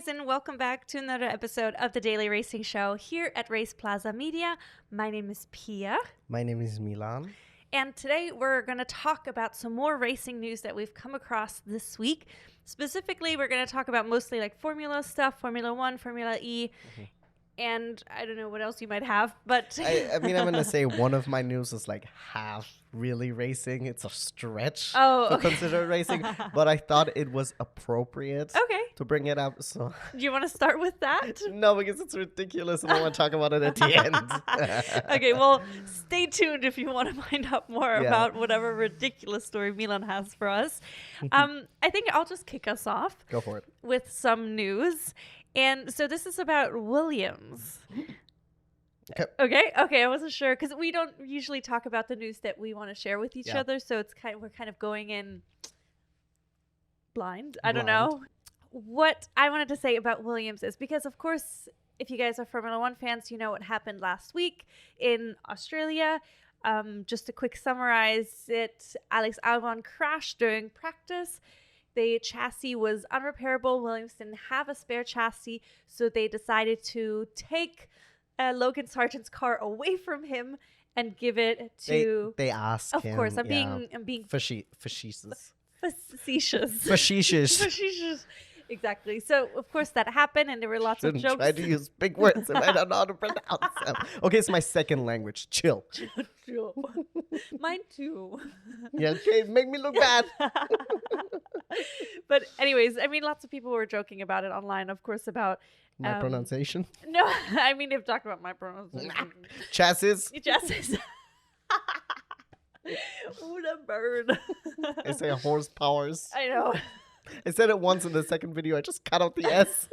guys, and welcome back to another episode of the Daily Racing Show here at RacePlazaMedia. My name is Pia. My name is Milan. And today we're going to talk about some more racing news that we've come across this week. Specifically, we're going to talk about mostly like Formula stuff, Formula One, Formula E, and I don't know what else you might have, but... I mean, I'm going to say one of my news is like half really racing. It's a stretch to consider racing, but I thought it was appropriate to bring it up. So do you want to start with that? No, because it's ridiculous and I want to talk about it at the end. Okay, well, stay tuned if you want to find out more about whatever ridiculous story Milan has for us. I think I'll just kick us off. Go for it. With some news. And so this is about Williams. Okay. I wasn't sure because we don't usually talk about the news that we want to share with each other. So it's we're kind of going in blind. I don't know. What I wanted to say about Williams is because, of course, if you guys are Formula One fans, you know what happened last week in Australia. Just to quick summarize it, Alex Albon crashed during practice. The chassis was unrepairable. Williams didn't have a spare chassis, so they decided to take Logan Sargent's car away from him and give it to. They asked him. Of course, I'm being facetious. Facetious. Exactly. So of course that happened, and there were lots of jokes. Try to use big words if I don't know how to pronounce them. Okay, it's my second language. Chill. Mine too. Yeah, okay, make me look bad. But anyways, I mean, lots of people were joking about it online, of course, about my pronunciation. No, I mean they've talked about my pronunciation. Chassis. Ooh, the bird. I say horsepowers. I know. I said it once in the second video. I just cut out the S.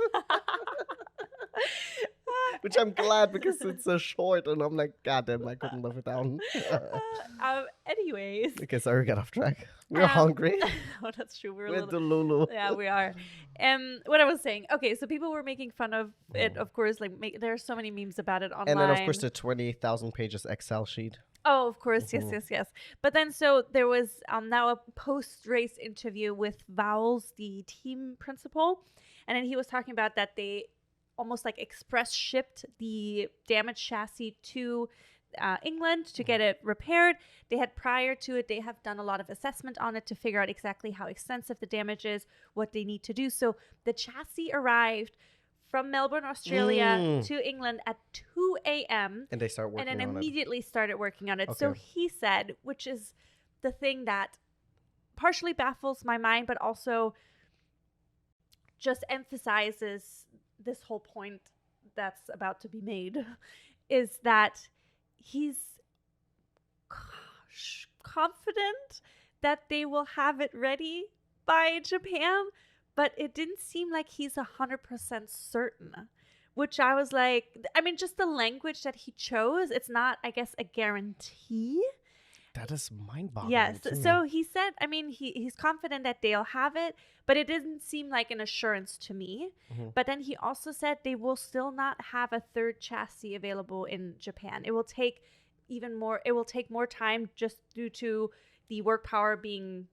Which I'm glad because it's so short and I'm like, God damn, I couldn't live it down. Anyways. Okay, sorry, we got off track. We're hungry. Oh, that's true. We're the Lulu. Yeah, we are. What I was saying. Okay, so people were making fun of it, of course. Like, there are so many memes about it online. And then, of course, the 20,000 pages Excel sheet. Oh, of course. Yes. But then, so there was now a post-race interview with Vowles, the team principal. And then he was talking about that they almost like express shipped the damaged chassis to England to get it repaired. They had prior to it, they have done a lot of assessment on it to figure out exactly how extensive the damage is, what they need to do. So the chassis arrived from Melbourne, Australia to England at 2 a.m. And they start working on it. And then immediately started working on it. Okay. So he said, which is the thing that partially baffles my mind, but also just emphasizes this whole point that's about to be made, is that he's confident that they will have it ready by Japan, but it didn't seem like he's 100% certain, which I was like, I mean, just the language that he chose, it's not, I guess, a guarantee. That is mind-boggling. Yes. So he said, I mean, he's confident that they'll have it, but it didn't seem like an assurance to me. But then he also said they will still not have a third chassis available in Japan. It will take more time just due to the work power being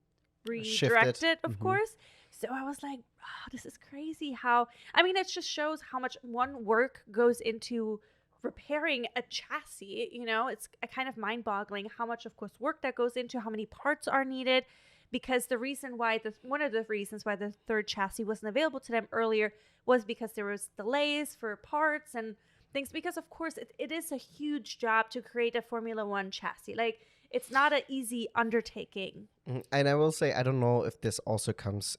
redirected, of course. So I was like, oh, this is crazy how, I mean, it just shows how much work goes into repairing a chassis. You know, it's a kind of mind-boggling how much, of course, work that goes into, how many parts are needed, because one of the reasons why the third chassis wasn't available to them earlier was because there was delays for parts and things, because of course it is a huge job to create a Formula One chassis. Like, it's not an easy undertaking. And I will say, I don't know if this also comes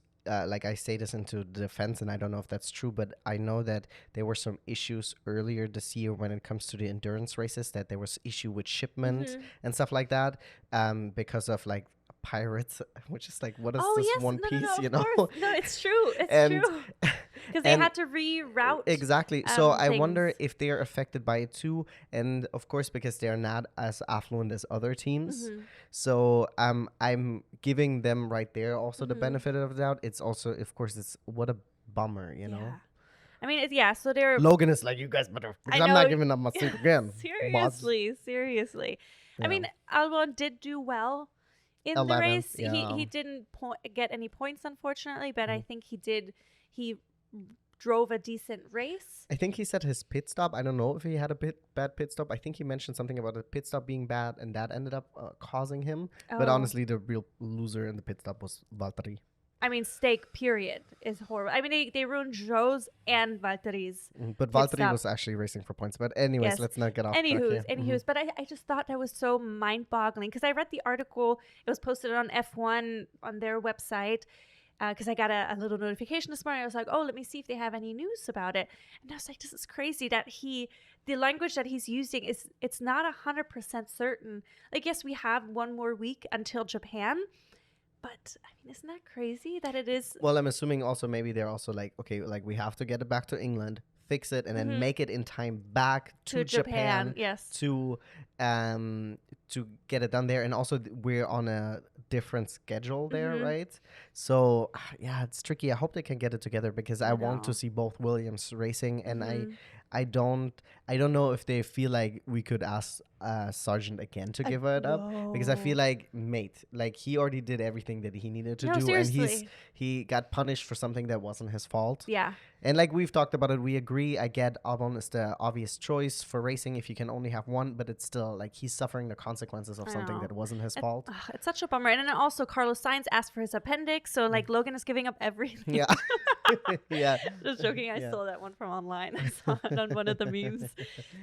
like I say this into the defense, and I don't know if that's true, but I know that there were some issues earlier this year when it comes to the endurance races, that there was issue with shipment and stuff like that, because of like pirates, which is like, what is this one piece, you know? No, it's true. It's true. Because they had to reroute. Exactly. So I wonder if they are affected by it too. And of course, because they're not as affluent as other teams. So I'm giving them right there also the benefit of the doubt. It's also, of course, it's what a bummer, you know? I mean, so they're... Logan is like, you guys better... Because I'm not giving up my seat again. Seriously. Yeah. I mean, Albon did do well in the race. He didn't get any points, unfortunately, but I think he drove a decent race. I think he said his pit stop. I don't know if he had a bad pit stop. I think he mentioned something about the pit stop being bad, and that ended up causing him. But honestly, the real loser in the pit stop was Valtteri. I mean, stake, period, is horrible. I mean, they ruined Joe's and Valtteri's. But Valtteri was actually racing for points. But anyways, let's not get off track here. Anywho's. But I just thought that was so mind-boggling because I read the article. It was posted on F1 on their website because I got a little notification this morning. I was like, oh, let me see if they have any news about it. And I was like, this is crazy that the language that he's using it's not 100% certain. Like, yes, we have one more week until Japan. But, I mean, isn't that crazy that it is? Well, I'm assuming also maybe they're also like, okay, like we have to get it back to England, fix it, and then make it in time back to Japan. Yes. To get it done there. And also we're on a different schedule there, right? So, yeah, it's tricky. I hope they can get it together because I want to see both Williams racing. And I don't know if they feel like we could ask Sargent again to give it up because I feel like, mate, like he already did everything that he needed to do, seriously. and he got punished for something that wasn't his fault. Yeah. And like we've talked about it, we agree. I get Albon is the obvious choice for racing if you can only have one, but it's still like he's suffering the consequences of something that wasn't his fault. It's such a bummer. And then also Carlos Sainz asked for his appendix, so like Logan is giving up everything. Yeah. Yeah. Just joking. I stole that one from online. I saw it on one of the memes.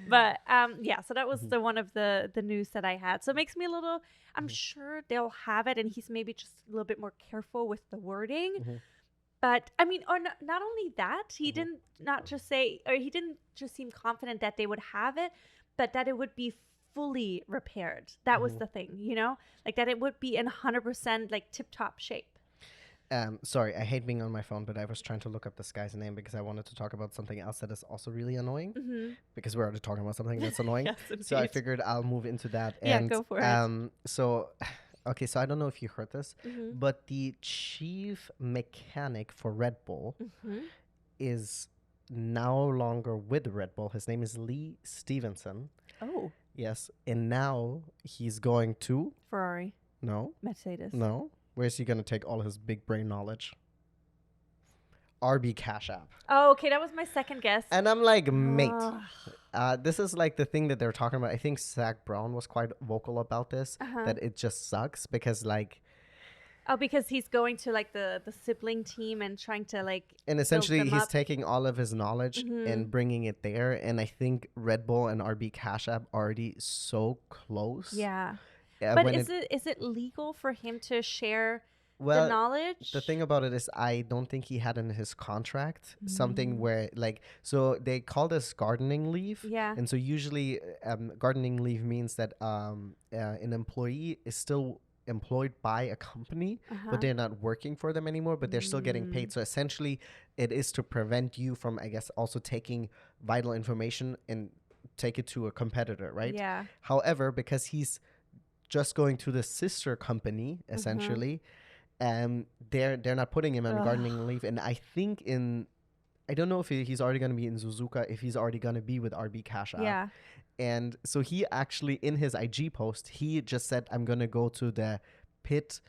But so that was the one of the news that I had. So it makes me a little, I'm sure they'll have it and he's maybe just a little bit more careful with the wording. But I mean, or not only that, he didn't just seem confident that they would have it, but that it would be fully repaired. That was the thing, you know, like that it would be in 100% like tip top shape. Sorry, I hate being on my phone, but I was trying to look up this guy's name because I wanted to talk about something else that is also really annoying. Because we're already talking about something that's annoying. Yes, so I figured I'll move into that. Yeah, and, go for it. So, okay, so I don't know if you heard this, but the chief mechanic for Red Bull is no longer with Red Bull. His name is Lee Stevenson. Oh. Yes, and now he's going to Ferrari. No. Mercedes. No. Where's he going to take all his big brain knowledge? RB Cash App. Oh, okay. That was my second guess. And I'm like, mate, this is like the thing that they're talking about. I think Zach Brown was quite vocal about this, that it just sucks because like... Oh, because he's going to like the sibling team and trying to like... And essentially he's taking all of his knowledge and bringing it there. And I think Red Bull and RB Cash App are already so close. Yeah. But is it legal for him to share the knowledge? The thing about it is I don't think he had in his contract something where like, so they call this gardening leave. Yeah. And so usually gardening leave means that an employee is still employed by a company, but they're not working for them anymore, but they're still getting paid. So essentially it is to prevent you from, I guess, also taking vital information and take it to a competitor, right? Yeah. However, because he's just going to the sister company essentially, they're not putting him on gardening leave. And I think I don't know if he's already going to be in Suzuka, if he's already going to be with RB Cash App. Yeah. And so he actually, in his IG post, he just said, I'm going to go to the pit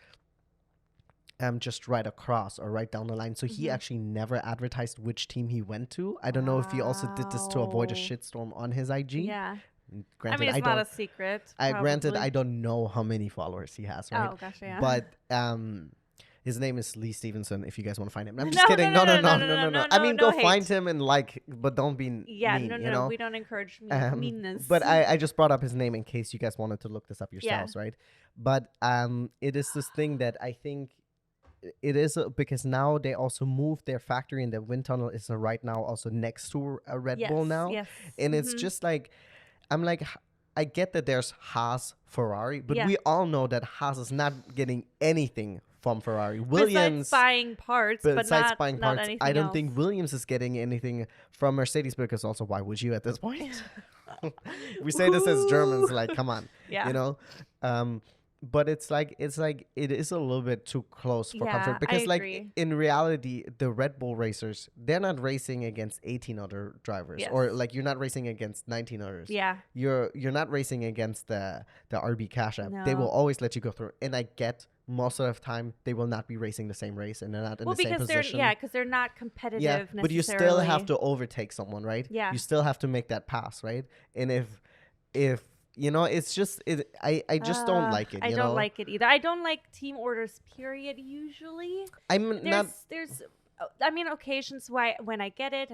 just right across or right down the line. So he actually never advertised which team he went to. I don't know if he also did this to avoid a shitstorm on his IG. Yeah. Granted, I mean, it's not a secret. Granted, I don't know how many followers he has, right? Oh, gosh, yeah. But his name is Lee Stevenson, if you guys want to find him. I'm just kidding. No. I mean, go find him and but don't be mean, you know? We don't encourage meanness. But I just brought up his name in case you guys wanted to look this up yourselves, right? But it is this thing that I think it is because now they also moved their factory and the wind tunnel is right now also next to a Red Bull now. Yes. And it's just like, I'm like, I get that there's Haas, Ferrari, but we all know that Haas is not getting anything from Ferrari. Williams besides buying parts, but not anything I don't else. think Williams is getting anything from Mercedes because also why would you at this point? We say this as Germans, like come on, you know. but it's like it is a little bit too close for Yeah, comfort, I because like agree. in reality the Red Bull racers, they're not racing against 18 other drivers, or Yes. like you're not racing against 19 others. Yeah. You're not racing against the RB Cash App. They will No. always let you go through, and I get most of the time they will not be racing the same race and they're not in Well, the same because position. because they're not competitive Yeah, necessarily. but you still have to overtake someone, right? Yeah. You still have to make that pass, right? And if you know, it's just I just don't like it. I You don't know, like it either. I don't like team orders. Period. Usually, I'm not. there's I mean occasions why when I get it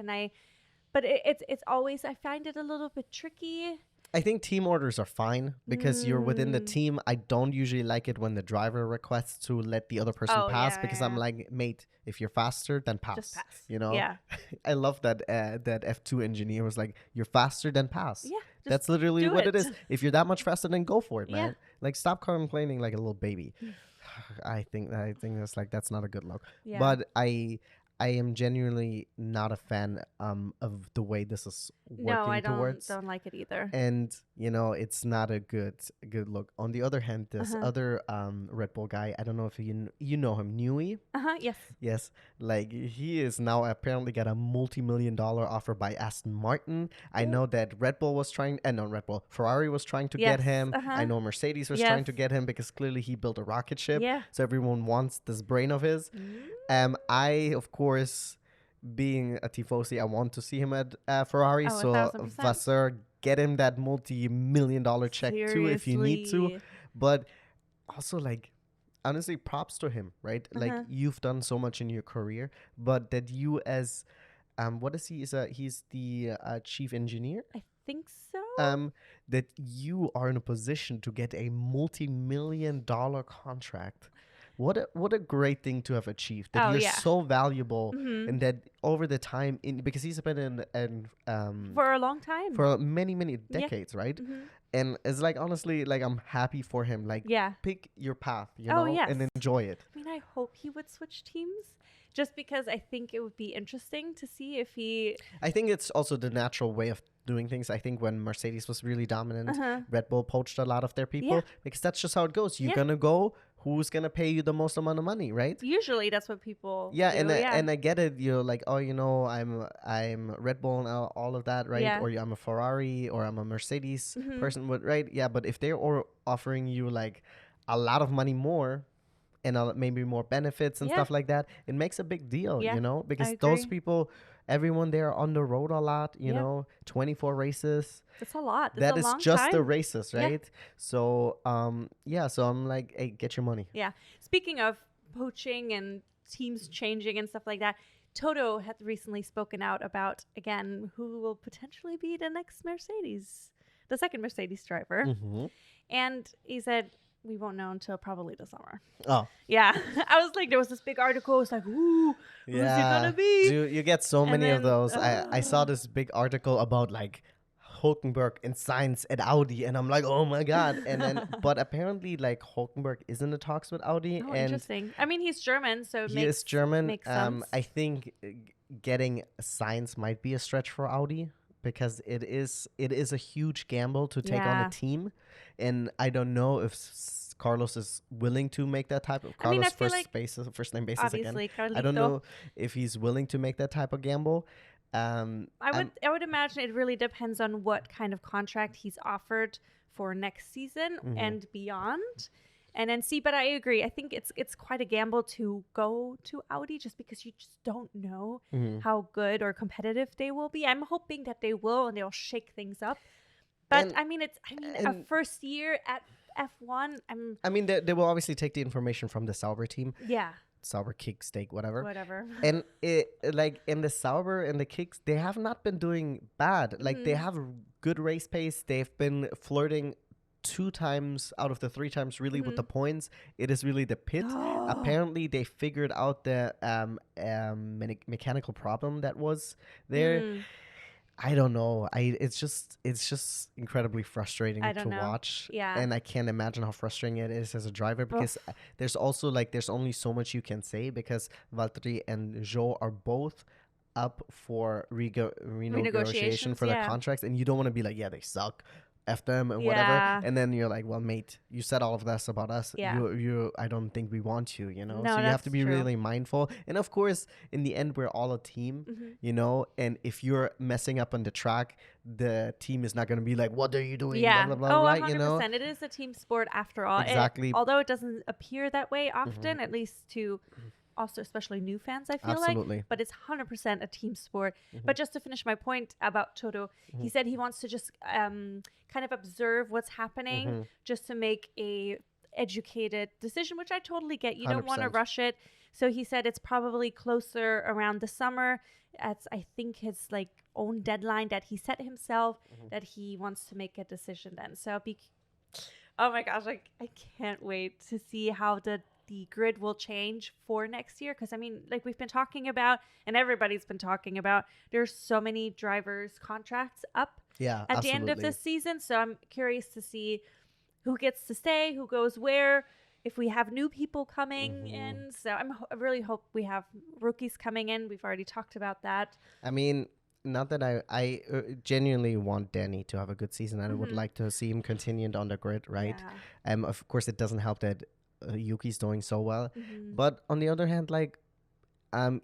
but it's always I find it a little bit tricky. I think team orders are fine because you're within the Mm. team. I don't usually like it when the driver requests to let the other person Oh, pass, yeah, because yeah. I'm like, mate, if you're faster, then pass. Just pass. You know, Yeah. I love that that F2 engineer was like, you're faster, then pass. Yeah. That's literally do what it it. is. If you're that much faster, then go for it, Yeah. man. Like, stop complaining like a little baby. I think that's like, that's not a good look. Yeah. But I am genuinely not a fan of the way this is working No, I towards. don't like it either. And you know, it's not a good look. On the other hand, this Uh-huh. other Red Bull guy, I don't know if you know him, Newey. Yes. Yes, like he is now apparently got a multi-million-dollar offer by Aston Martin. I know that Red Bull was trying, not Red Bull, Ferrari was trying to get Yes, him. uh-huh. I know Mercedes was Yes. trying to get him because clearly he built a rocket ship. Yeah. So everyone wants this brain of his. I, of course, being a tifosi, I want to see him at Ferrari. Oh, So 1000%. Vasseur, get him that multi-million-dollar check too if you need to. Seriously. But also, like, honestly, props to him, right? Like, Uh-huh. you've done so much in your career, but that you as what is he? He's the chief engineer. I think so. That you are in a position to get a multi-million-dollar contract. What a great thing to have achieved. That Oh, you're yeah. so valuable, Mhm. and that over the time, because he's been in For a long time. for many decades, right? Mhm. And it's like, honestly, like, I'm happy for him. Like, Yeah. pick your path, you Oh, know, yes. and enjoy it. I mean, I hope he would switch teams just because I think it would be interesting to see if he. I think it's also the natural way of doing things. I think when Mercedes was really dominant, Uh-huh. Red Bull poached a lot of their people, Yeah. because that's just how it goes. You're Yeah. gonna go. Who's gonna pay you the most amount of money, right? Usually, that's what people. Yeah, do, and I get it. You're like, oh, you know, I'm Red Bull and all of that, right? Yeah. Or I'm a Ferrari or I'm a Mercedes Mhm. person, but right? Yeah, but if they're offering you like a lot of money more, and maybe more benefits and Yeah. stuff like that, it makes a big deal, Yeah, you know, because I those agree. people, everyone there on the road a lot, you Yeah. know, 24 races. That's a lot. That's That a is long just time. the races, Yeah. right? So yeah, so I'm like, hey, get your money. Yeah. Speaking of poaching and teams changing and stuff like that, Toto had recently spoken out about, again, who will potentially be the next Mercedes, the second Mercedes driver. Mm-hmm. And he said, we won't know until probably the summer. Oh, Yeah. I was like, there was this big article. It was like, ooh, who's it gonna be? Dude, you get so And many of then, those. I saw this big article about like Hulkenberg and Sainz at Audi, and I'm like, oh my god. And then, but apparently, like, Hulkenberg is in the talks with Audi, Oh, and interesting. I mean, he's German, so it he is German. makes sense. I think getting Sainz might be a stretch for Audi, because it is a huge gamble to take on Yeah. a team, and I don't know if Carlos is willing to make that type of I mean, I Carlos feel first name basis again. Obviously, Carlito. I don't know if he's willing to make that type of gamble. I would imagine it really depends on what kind of contract he's offered for next season and beyond, and then see. But I agree. I think it's quite a gamble to go to Audi just because you just don't know how good or competitive they will be. I'm hoping that they will and they'll shake things up. But And- a first year at F1. I mean, they will obviously take the information from the Sauber team, Yeah, Sauber, Kick, Steak, whatever. and And like in the Sauber and the Kicks, they have not been doing bad. Like, they have good race pace. They've been flirting 2 times out of the 3 times really with the points. It is really the pit. Apparently, they figured out the mechanical problem that was there. I don't know. It's just incredibly frustrating I to don't know. watch. Yeah. And I can't imagine how frustrating it is as a driver, because there's also like, there's only so much you can say, because Valtteri and Zhou are both up for renegotiation for Renegotiations, their yeah. contracts, and you don't want to be like, yeah, they suck, F them and whatever. Yeah. And then you're like, well, mate, you said all of this about us. Yeah. I don't think we want you, you know? No, So you have that's to be true. really mindful. And of course, in the end, we're all a team, you know? And if you're messing up on the track, the team is not going to be like, what are you doing? Yeah. Blah, blah, blah, Oh, right? 100%. You know? It is a team sport after all. Exactly. Although it doesn't appear that way often, at least to also especially new fans, I feel Absolutely. like. But it's 100% a team sport. But just to finish my point about Toto, he said he wants to just kind of observe what's happening just to make a educated decision, which I totally get. You don't want to 100%. rush it. So he said it's probably closer around the summer. That's, I think, his like own deadline that he set himself, that he wants to make a decision then. So oh my gosh, I can't wait to see how the grid will change for next year. Because I mean, like we've been talking about, and everybody's been talking about, there's so many drivers' contracts up at the end of this season. So I'm curious to see who gets to stay, who goes where, if we have new people coming in. So I really hope we have rookies coming in. We've already talked about that. I mean, not that I genuinely want Danny to have a good season. I would like to see him continued on the grid, right? Yeah. Of course, it doesn't help that Yuki's doing so well. But on the other hand, like,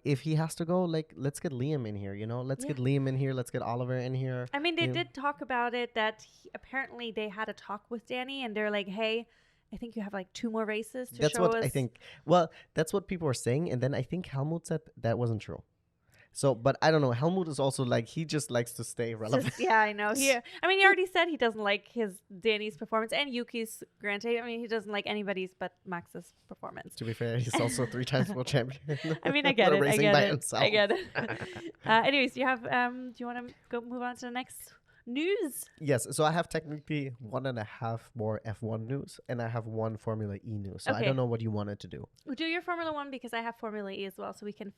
if he has to go, like, let's get Liam in here, you know? Let's get Liam in here. Let's get Oliver in here. I mean, they did talk about it that apparently they had a talk with Danny and they're like, hey, I think you have like 2 more races to show us. That's what I think. Well, that's what people are saying. And then I think Helmut said that wasn't true. So, but I don't know. Helmut is also like, he just likes to stay relevant. Yeah, I know. He already said he doesn't like Danny's performance and Yuki's, granted. I mean, he doesn't like anybody's but Max's performance. To be fair, he's also 3 times world champion. I mean, I get it. Racing by himself. I get it. Anyways, do you want to go move on to the next news? Yes. So I have technically 1.5 more F1 news, and I have 1 Formula E news. So I don't know what you wanted to do. We'll do your Formula 1 because I have Formula E as well, so we can.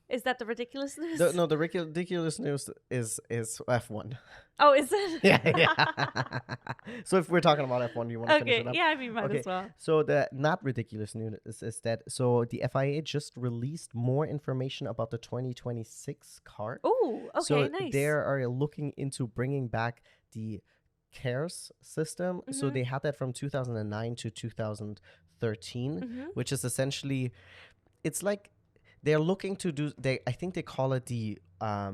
Is that the ridiculous news? No, the ridiculous news is F1. Oh, is it? Yeah. So if we're talking about F1, you want to finish it up? Yeah, I mean, might as well. So the not ridiculous news is that the FIA just released more information about the 2026 car. Oh, okay, so nice. They are looking into bringing back the CARES system. So they had that from 2009 to 2013, which is essentially, it's like, they're looking to do, I think they call it the, oh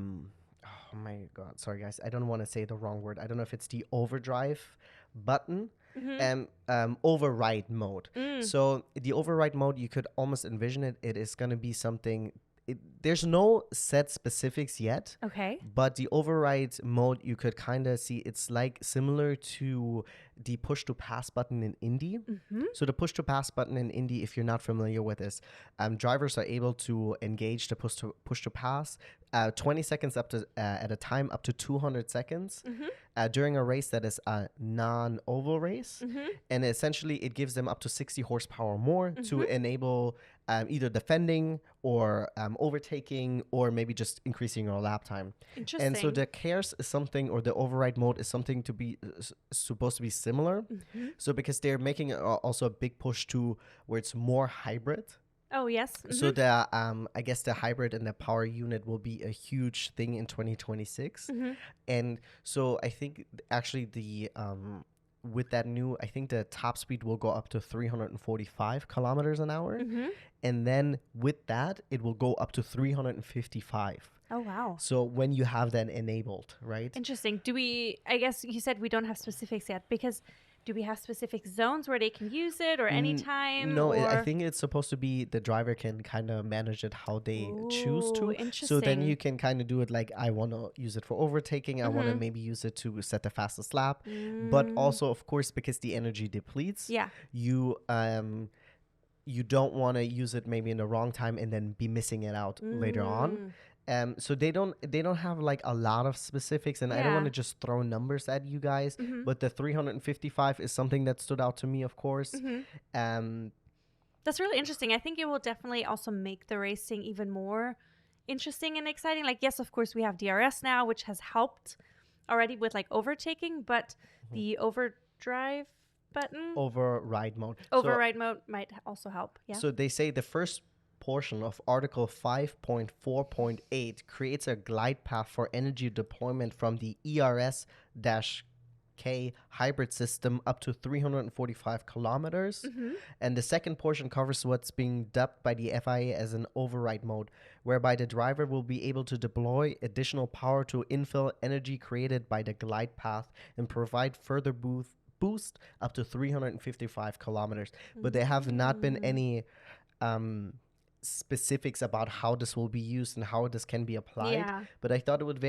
my God, sorry guys, I don't want to say the wrong word. I don't know if it's the overdrive button and override mode. So the override mode, you could almost envision it is going to be something, there's no set specifics yet. Okay. But the override mode, you could kind of see it's like similar to the push to pass button in Indy. So the push to pass button in Indy, if you're not familiar with this, drivers are able to engage the push to pass 20 seconds up to at a time, up to 200 seconds during a race that is a non-oval race. And essentially it gives them up to 60 horsepower more to enable either defending or overtaking or maybe just increasing your lap time. Interesting. And so the CARES is something, or the override mode is something to be supposed to be similar. So because they're making also a big push to where it's more hybrid. Oh, yes. So the I guess the hybrid and the power unit will be a huge thing in 2026. And so I think actually the with that new, I think the top speed will go up to 345 kilometers an hour. And then with that, it will go up to 355. Oh, wow. So when you have that enabled, right? Interesting. I guess you said we don't have specifics yet, because do we have specific zones where they can use it or anytime? No, I think it's supposed to be the driver can kind of manage it how they choose to. Interesting. So then you can kind of do it like, I want to use it for overtaking. I want to maybe use it to set the fastest lap. But also, of course, because the energy depletes, you don't want to use it maybe in the wrong time and then be missing it out later on. So they don't have like a lot of specifics, and I don't want to just throw numbers at you guys, but the 355 is something that stood out to me, of course. That's really interesting. I think it will definitely also make the racing even more interesting and exciting. Like, yes, of course, we have DRS now, which has helped already with like overtaking, but the override mode might also help. Yeah. So they say the first portion of Article 5.4.8 creates a glide path for energy deployment from the ERS 100K hybrid system up to 345 kilometers. And the second portion covers what's being dubbed by the FIA as an override mode, whereby the driver will be able to deploy additional power to infill energy created by the glide path and provide further boost up to 355 kilometers. But there have not been any specifics about how this will be used and how this can be applied. But I thought it would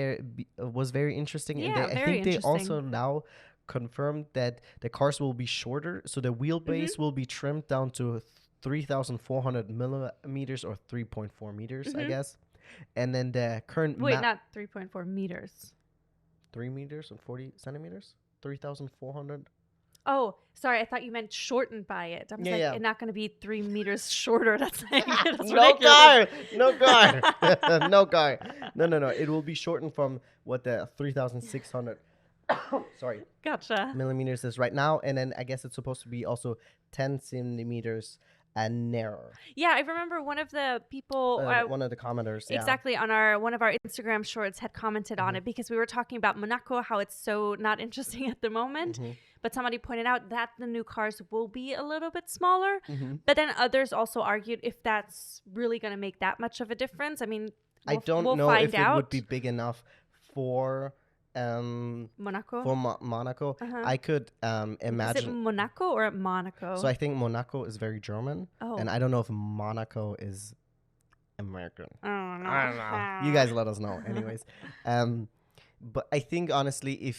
was very interesting. And I think they also now confirmed that the cars will be shorter, so the wheelbase will be trimmed down to 3,400 millimeters or 3.4 meters, I guess. And then the current not 3.4 meters. 3 meters and 40 centimeters? 3,400. Oh, sorry. I thought you meant shortened by it. I was it's not going to be 3 meters shorter. That's like, no car. No car. No. It will be shortened from what the 3,600 Gotcha. millimeters is right now. And then I guess it's supposed to be also 10 centimeters and narrower. Yeah, I remember one of the people, one of the commenters, exactly, on one of our Instagram shorts had commented on it, because we were talking about Monaco, how it's so not interesting at the moment. But somebody pointed out that the new cars will be a little bit smaller. But then others also argued if that's really going to make that much of a difference. I mean, I don't know if it would be big enough for Monaco. Monaco. I could imagine. Is it Monaco or Monaco? So I think Monaco is very German, and I don't know if Monaco is American. I don't know. You guys let us know, anyways. But I think honestly,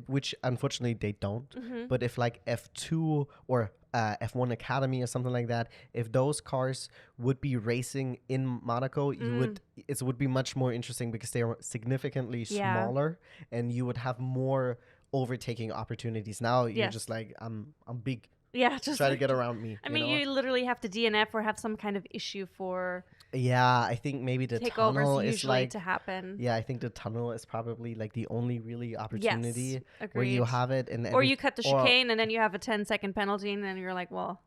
which unfortunately they don't, but if like F2 or F1 Academy or something like that, if those cars would be racing in Monaco, it would be much more interesting, because they are significantly smaller, and you would have more overtaking opportunities. Now you're just like, I'm big. Yeah, just try to get around me. I mean, you literally have to DNF or have some kind of issue for. Yeah, I think maybe the tunnel is like to happen. Yeah, I think the tunnel is probably like the only really opportunity where you have it, or you cut the chicane and then you have a 10-second penalty, and then you're like, well,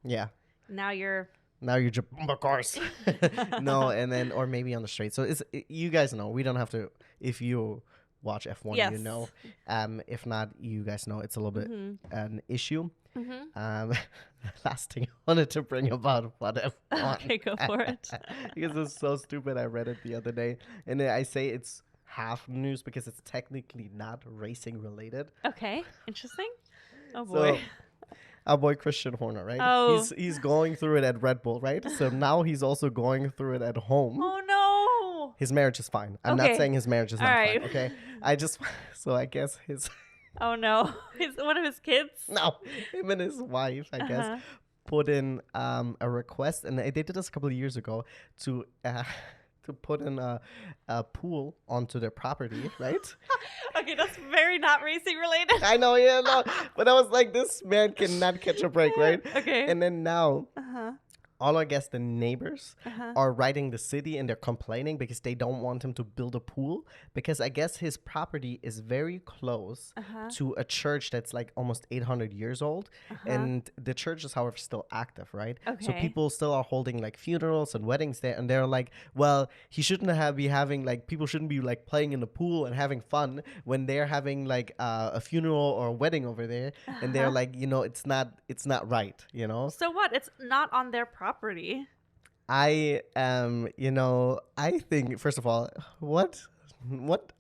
now you're jumping the cars. No, and then or maybe on the straight. So you guys know, we don't have to. If you watch F1, you know. If not, you guys know it's a little bit an issue. Last thing I wanted to bring about F1. Okay, go for it. Because it's so stupid. I read it the other day, and I say it's half news because it's technically not racing related. Okay, interesting. Oh boy. So, our boy Christian Horner, right? Oh. He's going through it at Red Bull, right? So now he's also going through it at home. Oh no. His marriage is fine. I'm not saying his marriage is not fine. Okay. I guess his. Oh no, one of his kids? No, him and his wife, I guess, put in a request, and they did this a couple of years ago to put in a pool onto their property, right? Okay, that's very not racing related. I know, yeah, no, but I was like, this man cannot catch a break, right? Okay. And then now. All I guess the neighbors are writing the city, and they're complaining because they don't want him to build a pool, because I guess his property is very close to a church that's like almost 800 years old, and the church is, however, still active, right? Okay. So people still are holding like funerals and weddings there, and they're like, well, he shouldn't be having like, people shouldn't be like playing in the pool and having fun when they're having like a funeral or a wedding over there, and they're like, it's not right, So what? It's not on their property. I I think, first of all, what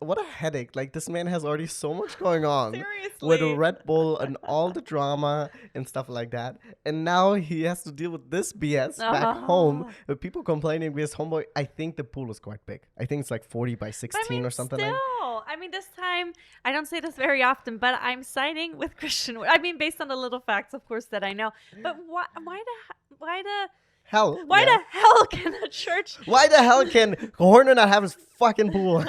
a headache. Like, this man has already so much going on. Seriously. With Red Bull and all the drama and stuff like that, and now he has to deal with this BS back home with people complaining because homeboy, I think the pool is quite big. I think it's like 40 by 16 or something like that. I mean, this time, I don't say this very often, but I'm siding with Christian. I mean, based on the little facts, of course, that I know. But why the hell can a church? Why the hell can Horner not have his fucking pool?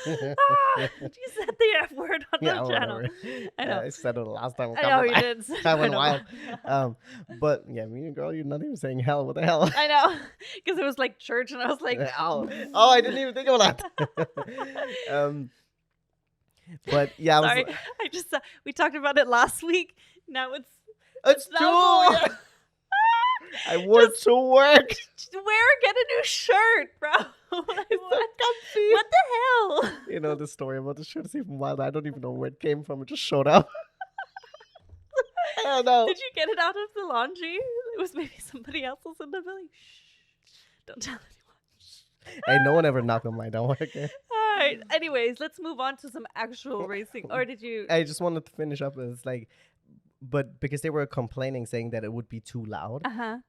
You said the F word on the channel. I know. I said it the last time. I know you did. I went wild. But yeah, me and girl, you're not even saying hell. What the hell? I know, because it was like church, and I was like, oh, I didn't even think of that. But yeah, sorry. I just we talked about it last week. Now it's true. Yeah. I wore it to work. Get a new shirt, bro. Like, what the hell? You know the story about the shirt is even wild. I don't even know where it came from. It just showed up. I don't know. Did you get it out of the laundry? It was maybe somebody else's in the building. Shh. Don't tell anyone. Hey, no one ever knocked on my door. Okay. All right. Anyways, let's move on to some actual racing. Or did you? I just wanted to finish up. It's like, but because they were complaining, saying that it would be too loud.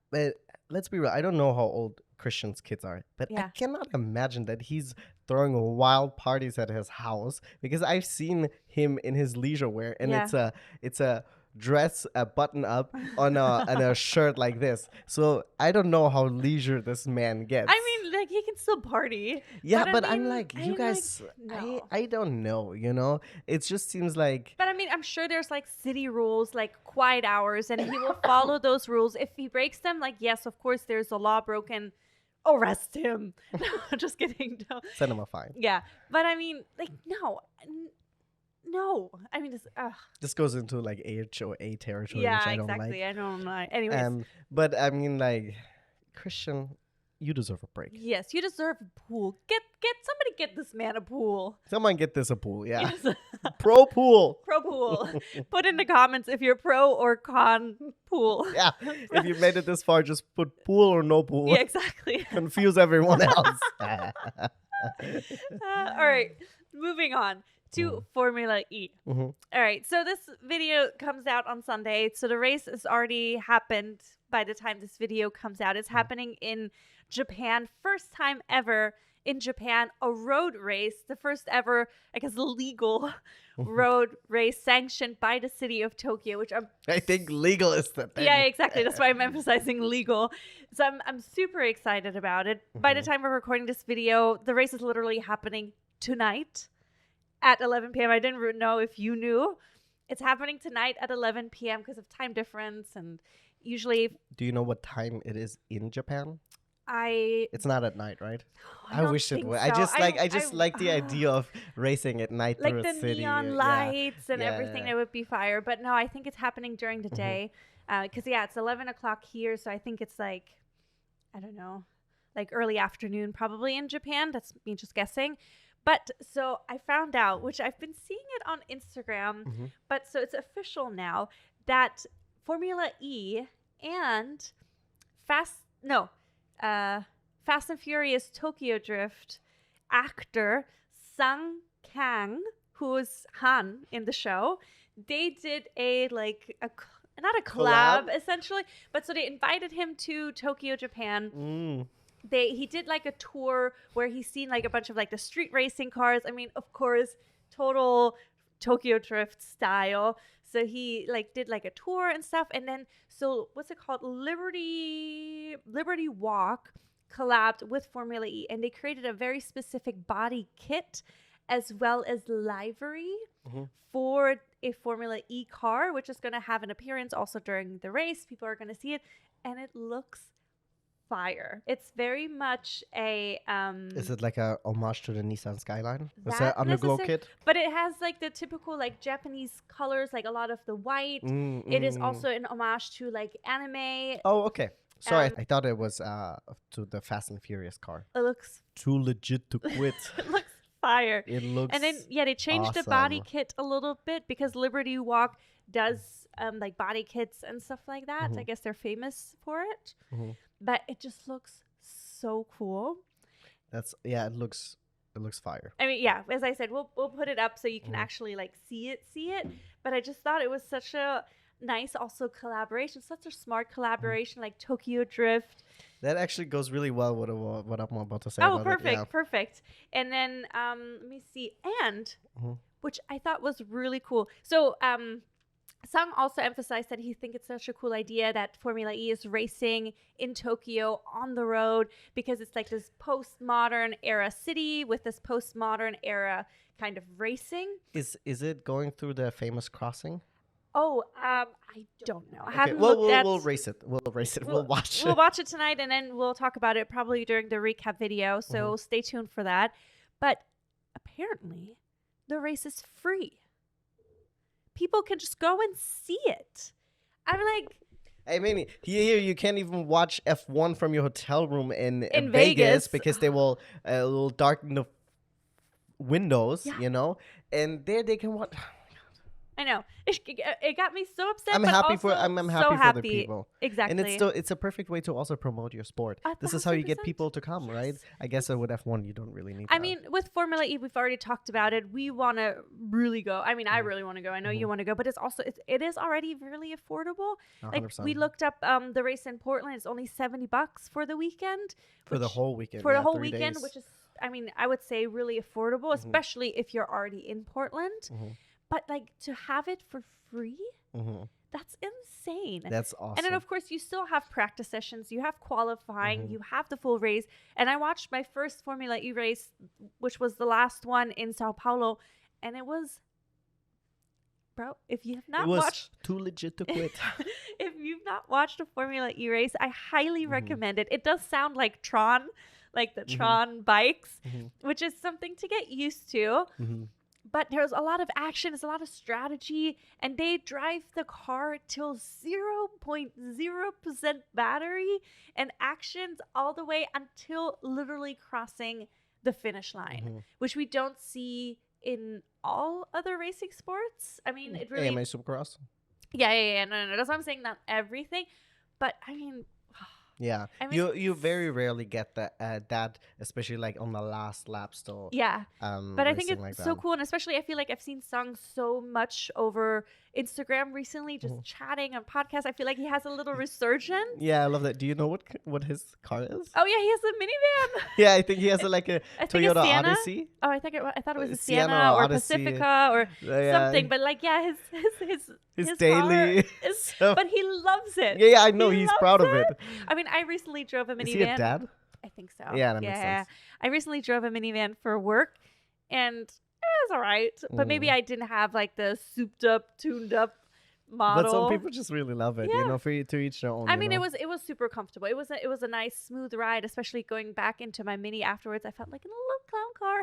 But let's be real. I don't know how old Christian's kids are, but I cannot imagine that he's throwing wild parties at his house, because I've seen him in his leisure wear, and it's a dress, a button up on a shirt like this. So I don't know how leisure this man gets. I mean, like, he can still party. Yeah, but I'm like, you guys, no. I don't know, you know? It just seems like... But I mean, I'm sure there's like city rules, like quiet hours, and he will follow those rules. If he breaks them, like, yes, of course, there's a law broken. Arrest him. No, just kidding. No. Send him a fine. Yeah. But I mean, like, no. No. I mean, this goes into like HOA territory, yeah, which I don't exactly. like. I don't like. Anyways. But I mean, like, Christian, you deserve a break. Yes, you deserve a pool. Somebody get this man a pool. Someone get this a pool, yeah. Yes. Pro pool. Pro pool. Put in the comments if you're pro or con pool. Yeah. If you made it this far, just put pool or no pool. Yeah, exactly. Confuse everyone else. All right. Moving on to Formula E. All right. So this video comes out on Sunday. So the race has already happened by the time this video comes out. It's happening in Japan. First time ever in Japan, a road race. The first ever, I guess, legal road race sanctioned by the city of Tokyo, which I think legal is the thing. Yeah, exactly. That's why I'm emphasizing legal. So I'm super excited about it. By the time we're recording this video, the race is literally happening tonight at 11 p.m. I didn't know if you knew. It's happening tonight at 11 p.m. because of time difference, and usually... Do you know what time it is in Japan? It's not at night, right? I wish it would. so. I just like the idea of racing at night through a city. Like the neon lights and everything. That would be fire. But no, I think it's happening during the day. Because, it's 11 o'clock here. So I think it's like, I don't know, like early afternoon probably in Japan. That's me just guessing. But so I found out, which I've been seeing it on Instagram. But so it's official now that Formula E and Fast and Furious Tokyo Drift actor Sung Kang, who is Han in the show, they did not a collab essentially, but so they invited him to Tokyo, Japan. He did like a tour where he's seen like a bunch of like the street racing cars. I mean, of course, total Tokyo Drift style. So he like did like a tour and stuff, and then so what's it called? Liberty Walk collabed with Formula E, and they created a very specific body kit as well as livery for a Formula E car, which is going to have an appearance also during the race. People are going to see it, and it looks fire. It's very much a is it like a homage to the Nissan Skyline? Is that underglow kit? But it has like the typical like Japanese colors, like a lot of the white. It is also an homage to like anime. Oh, okay. Sorry, I thought it was to the Fast and Furious car. It looks too legit to quit. It looks fire. It looks and then they changed the body kit a little bit because Liberty Walk does like body kits and stuff like that. I guess they're famous for it. But it just looks so cool. It looks fire. I mean, yeah, as I said, we'll put it up so you can actually like see it. But I just thought it was such a nice also collaboration, such a smart collaboration, like Tokyo Drift. That actually goes really well with what I'm about to say. Oh, perfect. And then let me see, which I thought was really cool. So Sung also emphasized that he thinks it's such a cool idea that Formula E is racing in Tokyo on the road because it's like this postmodern era city with this postmodern era kind of racing. Is it going through the famous crossing? Oh, I don't know. I haven't looked at... We'll race it. We'll watch it. We'll watch it tonight, and then we'll talk about it probably during the recap video, so stay tuned for that. But apparently, the race is free. People can just go and see it. I'm like... I mean, here you can't even watch F1 from your hotel room in Vegas because they will darken the windows, Yeah. you know, and there they can watch. I know. It got me so upset. I'm but happy also for I'm so happy for the happy. people. Exactly. And it's a perfect way to also promote your sport. 1,000%. This is how you get people to come, right? Yes. I guess with F1 you don't really need I that. mean, with Formula E, we've already talked about it. We want to really go. I mean, I really want to go. I know you want to go, but it is already really affordable. Like 100%. we looked up the race in Portland. It's only $70 for the weekend. For the whole weekend. For the yeah, whole 3 weekend, days. which is, I mean, I would say really affordable, especially if you're already in Portland. But like to have it for free, that's insane. That's awesome. And then, of course, you still have practice sessions. You have qualifying. You have the full race. And I watched my first Formula E race, which was the last one in Sao Paulo. And it was, bro, if you have not watched. Too legit to quit. If you've not watched a Formula E race, I highly recommend it. It does sound like Tron, like the Tron bikes, which is something to get used to. But there's a lot of action, there's a lot of strategy, and they drive the car till 0.0% battery and actions all the way until literally crossing the finish line, which we don't see in all other racing sports. I mean, it really... AMA Supercross? Yeah. No. That's what I'm saying, not everything. But, I mean... Yeah, I mean, you very rarely get that, especially like on the last lap still. Yeah, but I think it's like so cool, and especially I feel like I've seen Sung so much over Instagram recently, just chatting on podcasts. I feel like he has a little resurgence. Yeah, I love that. Do you know what his car is? Oh yeah, he has a minivan. Yeah, I think he has like a Toyota Sienna? Odyssey. Oh, I thought it was a Sienna Sienna or Odyssey. Pacifica or something. But like, yeah, his daily. car is, but he loves it. Yeah, I know. He's proud of it. I mean, I recently drove a minivan. Is he a dad? I think so. Yeah, that makes sense. I recently drove a minivan for work, and it was all right. But maybe I didn't have like the souped up, tuned up model. But some people just really love it, you know, to each their own. I mean, it was super comfortable. It was a nice, smooth ride, especially going back into my Mini afterwards. I felt like in a little clown car.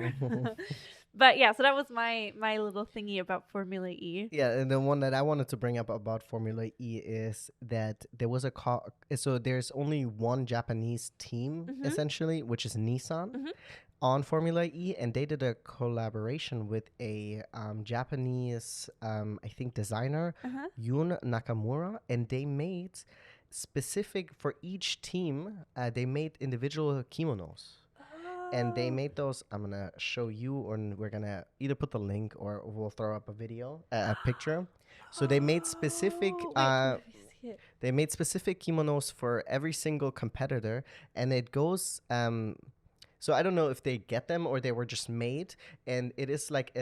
But yeah, so that was my little thingy about Formula E. Yeah, and the one that I wanted to bring up about Formula E is that there was a car. So there's only one Japanese team essentially, which is Nissan. On Formula E, and they did a collaboration with a Japanese, I think, designer, Yun Nakamura, and they made specific for each team. They made individual kimonos, and they made those. I'm gonna show you, or we're gonna either put the link or we'll throw up a video, a picture. So they made specific. They made specific kimonos for every single competitor, and it goes. So I don't know if they get them or they were just made, and it is like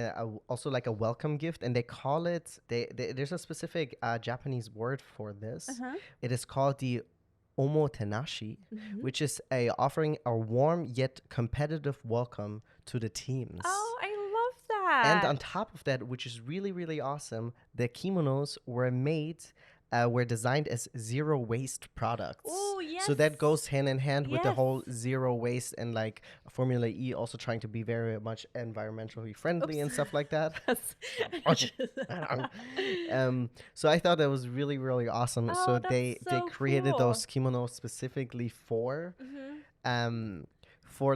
also like a welcome gift, and they call it. There's a specific Japanese word for this. It is called the omotenashi, which is offering a warm yet competitive welcome to the teams. Oh, I love that. And on top of that, which is really, really awesome, the kimonos were designed as zero waste products. Oh, yes. So that goes hand in hand with the whole zero waste, and like Formula E also trying to be very much environmentally friendly and stuff like that. So I thought that was really, really awesome. Oh, so they created cool. those kimonos specifically for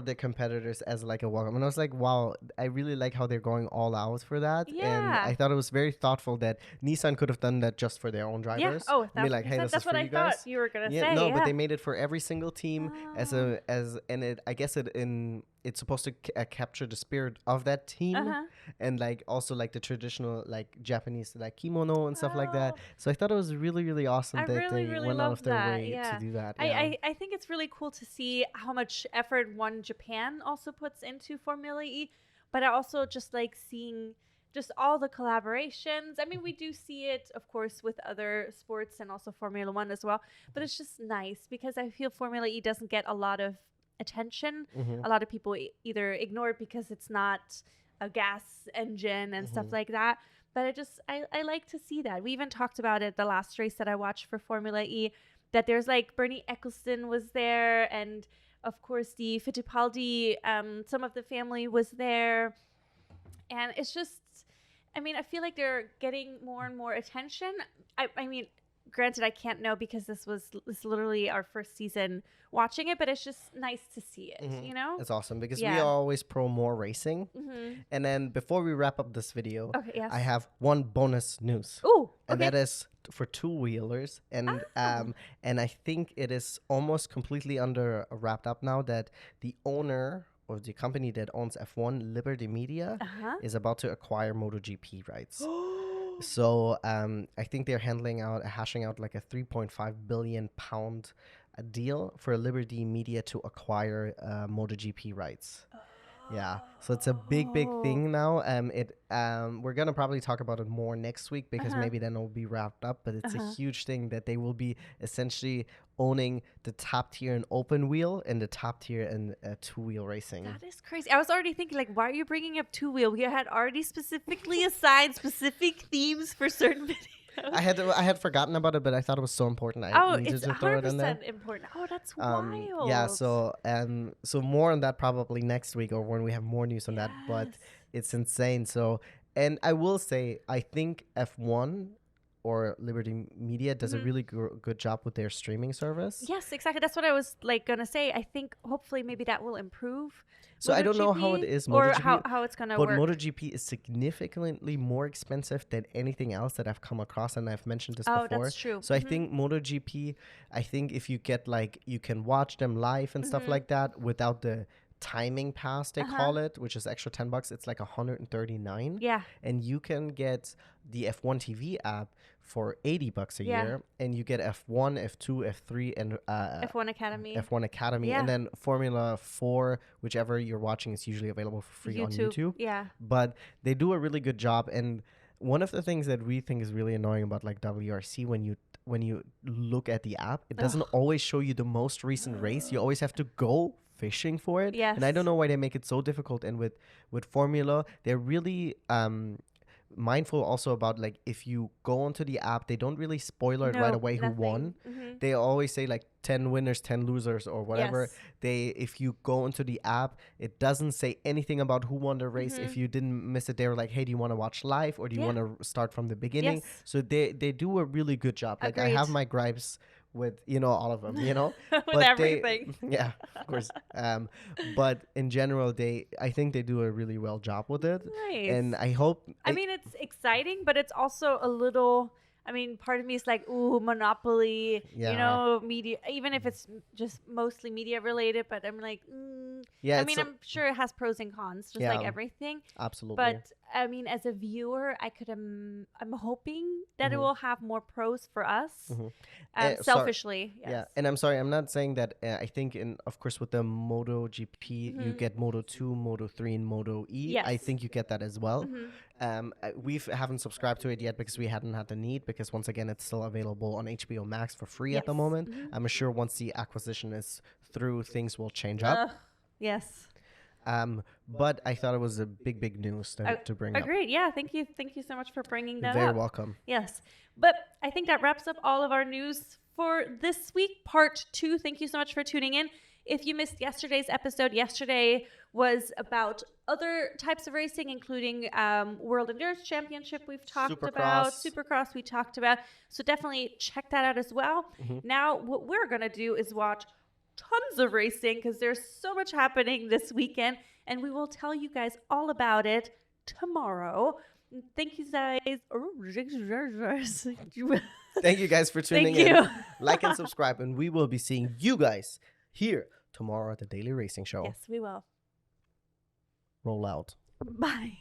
the competitors as like a welcome. And I was like, wow, I really like how they're going all out for that. Yeah. And I thought it was very thoughtful that Nissan could have done that just for their own drivers. Yeah. Oh, be like, hey, that's what I thought you were gonna say. No, but they made it for every single team it's supposed to capture the spirit of that team and like also like the traditional like Japanese like kimono and stuff like that. So I thought it was really, really awesome that they went out of their way to do that. I think it's really cool to see how much effort One Japan also puts into Formula E, but I also just like seeing just all the collaborations. I mean, we do see it, of course, with other sports and also Formula One as well, but it's just nice because I feel Formula E doesn't get a lot of attention. A lot of people either ignore it because it's not a gas engine and stuff like that. But I like to see that. We even talked about it the last race that I watched for Formula E, that there's like Bernie Eccleston was there, and of course the Fittipaldi, some of the family was there. And it's just, I mean, I feel like they're getting more and more attention. I mean, granted, I can't know because this literally our first season watching it, but it's just nice to see it, you know? It's awesome because we Yeah. are always pro more racing. And then before we wrap up this video, Okay, yes. I have one bonus news. Ooh, And okay. that is for two-wheelers. And and I think it is almost completely wrapped up now that the owner or the company that owns F1, Liberty Media, is about to acquire MotoGP rights. So I think they're hashing out like a 3.5 billion pound deal for Liberty Media to acquire MotoGP rights. Yeah, so it's a big thing now. We're gonna probably talk about it more next week because maybe then it'll be wrapped up. But it's a huge thing that they will be essentially owning the top tier in open wheel and the top tier in two-wheel racing. That is crazy. I was already thinking, like, why are you bringing up two-wheel? We had already specifically assigned specific themes for certain videos. I had forgotten about it, but I thought it was so important. I needed it's to throw it in there. 100% important. Oh, that's wild. Yeah, so more on that probably next week or when we have more news on that. But it's insane. So, and I will say, I think F1 or Liberty Media does a really good job with their streaming service. Yes, exactly. That's what I was like gonna say. I think hopefully maybe that will improve. So I don't know how it is, or MotoGP, how it's gonna but work. MotoGP is significantly more expensive than anything else that I've come across, and I've mentioned this before. That's true. So I think MotoGP, if you get you can watch them live and stuff like that without the timing pass they call it, which is extra $10. It's like $139. Yeah. And you can get the F1 TV app for $80 a year, and you get F1, F2, F3, and F1 Academy. F1 Academy, and then Formula 4, whichever you're watching, is usually available for free on YouTube. Yeah. But they do a really good job, and one of the things that we think is really annoying about like WRC when you look at the app, it doesn't always show you the most recent race. You always have to go fishing for it. Yes. And I don't know why they make it so difficult. And with Formula, they're really mindful also about like if you go onto the app, they don't really spoiler it right away who won. They always say like 10 winners, 10 losers or whatever. If you go into the app, it doesn't say anything about who won the race. If you didn't miss it, they were like, hey, do you want to watch live or do you want to start from the beginning? So they do a really good job. Like I have my gripes with all of them, with but everything. Yeah, of course. But in general, I think they do a really well job with it. Nice. And I hope. I mean, it's exciting, but it's also a little. I mean, part of me is like, ooh, monopoly, media, even if it's just mostly media related, but I'm like, I mean, I'm sure it has pros and cons, just like everything. Absolutely. But I mean, as a viewer, I'm hoping that it will have more pros for us, selfishly. Yes. Yeah, and I'm sorry, I'm not saying that. I think, of course, with the MotoGP, you get Moto 2, Moto 3, and Moto E. Yes. I think you get that as well. We haven't subscribed to it yet because we hadn't had the need, because once again it's still available on HBO Max for free at the moment. I'm sure once the acquisition is through, things will change up. Yes. But I thought it was a big news to bring up. Agreed. Yeah, thank you so much for bringing that up. You're very welcome. Yes, but I think that wraps up all of our news for this week, part 2. Thank you so much for tuning in. If you missed yesterday's episode, yesterday was about other types of racing, including World Endurance Championship we've talked about, Supercross we talked about. So definitely check that out as well. Now, what we're going to do is watch tons of racing because there's so much happening this weekend, and we will tell you guys all about it tomorrow. Thank you guys. Thank you guys for tuning in. Like and subscribe, and we will be seeing you guys here tomorrow at the Daily Racing Show. Yes, we will. Roll out. Bye.